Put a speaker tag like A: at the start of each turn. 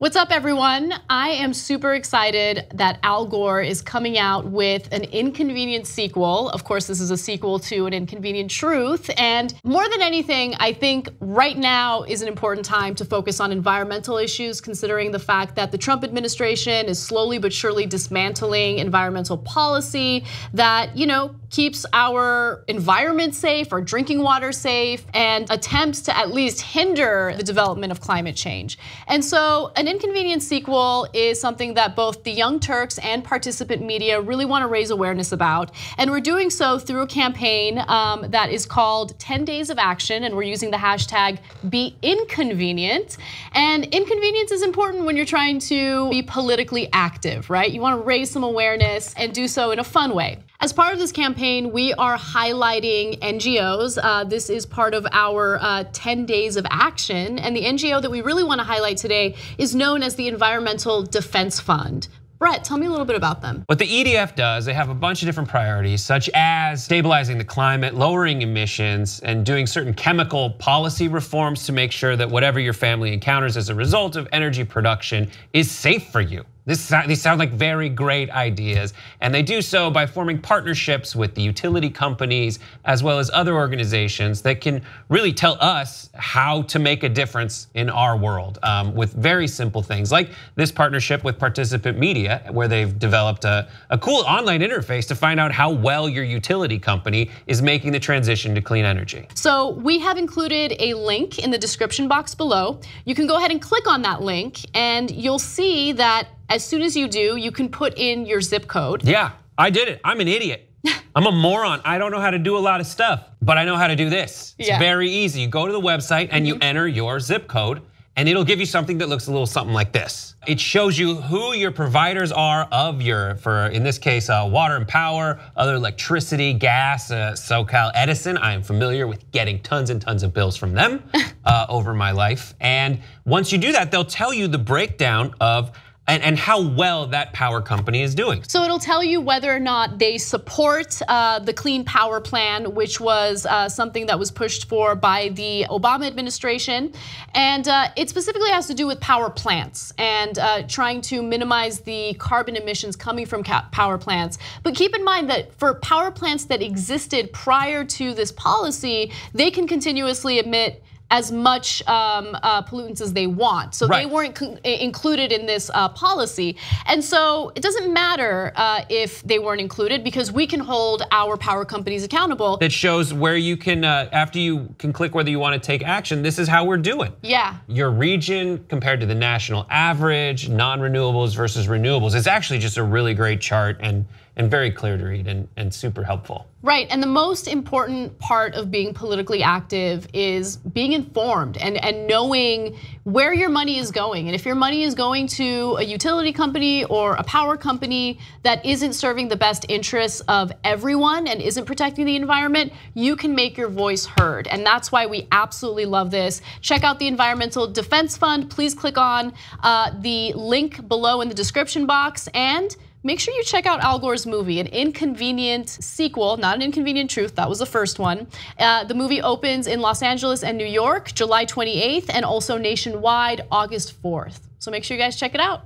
A: What's up, everyone? I am super excited that Al Gore is coming out with An Inconvenient Sequel. Of course, this is a sequel to An Inconvenient Truth. And more than anything, I think right now is an important time to focus on environmental issues, considering the fact that the Trump administration is slowly but surely dismantling environmental policy that, keeps our environment safe, our drinking water safe, and attempts to at least hinder the development of climate change. And so An Inconvenient Sequel is something that both the Young Turks and participant media really want to raise awareness about. And we're doing so through a campaign that is called 10 Days of Action, and we're using the hashtag #BeInconvenient. And inconvenience is important when you're trying to be politically active, right? You want to raise some awareness and do so in a fun way. As part of this campaign, we are highlighting NGOs. This is part of our 10 Days of Action. And the NGO that we really want to highlight today is known as the Environmental Defense Fund. Brett, tell me a little bit about them.
B: What the EDF does, they have a bunch of different priorities, such as stabilizing the climate, lowering emissions, and doing certain chemical policy reforms to make sure that whatever your family encounters as a result of energy production is safe for you. These sound like very great ideas, and they do so by forming partnerships with the utility companies as well as other organizations that can really tell us how to make a difference in our world with very simple things, like this partnership with Participant Media, where they've developed a cool online interface to find out how well your utility company is making the transition to clean energy.
A: So we have included a link in the description box below. You can go ahead and click on that link, and you'll see that as soon as you do, you can put in your zip code.
B: Yeah, I did it. I'm an idiot. I'm a moron. I don't know how to do a lot of stuff, but I know how to do this. It's very easy. You go to the website and you enter your zip code, and it'll give you something that looks a little something like this. It shows you who your providers are of for in this case, water and power, other electricity, gas, SoCal Edison. I am familiar with getting tons and tons of bills from them over my life. And once you do that, they'll tell you the breakdown of and how well that power company is doing.
A: So it'll tell you whether or not they support the Clean Power Plan, which was something that was pushed for by the Obama administration. And it specifically has to do with power plants and trying to minimize the carbon emissions coming from power plants. But keep in mind that for power plants that existed prior to this policy, they can continuously emit as much pollutants as they want. So they weren't included in this policy. And so it doesn't matter if they weren't included, because we can hold our power companies accountable.
B: That shows where you can, after you can click whether you want to take action, this is how we're doing.
A: Yeah.
B: Your region compared to the national average, non-renewables versus renewables, is actually just a really great chart and very clear to read and super helpful.
A: Right, and the most important part of being politically active is being informed and knowing where your money is going. And if your money is going to a utility company or a power company that isn't serving the best interests of everyone and isn't protecting the environment, you can make your voice heard. And that's why we absolutely love this. Check out the Environmental Defense Fund. Please click on the link below in the description box, and make sure you check out Al Gore's movie, An Inconvenient Sequel, not An Inconvenient Truth, that was the first one. The movie opens in Los Angeles and New York, July 28th, and also nationwide, August 4th. So make sure you guys check it out.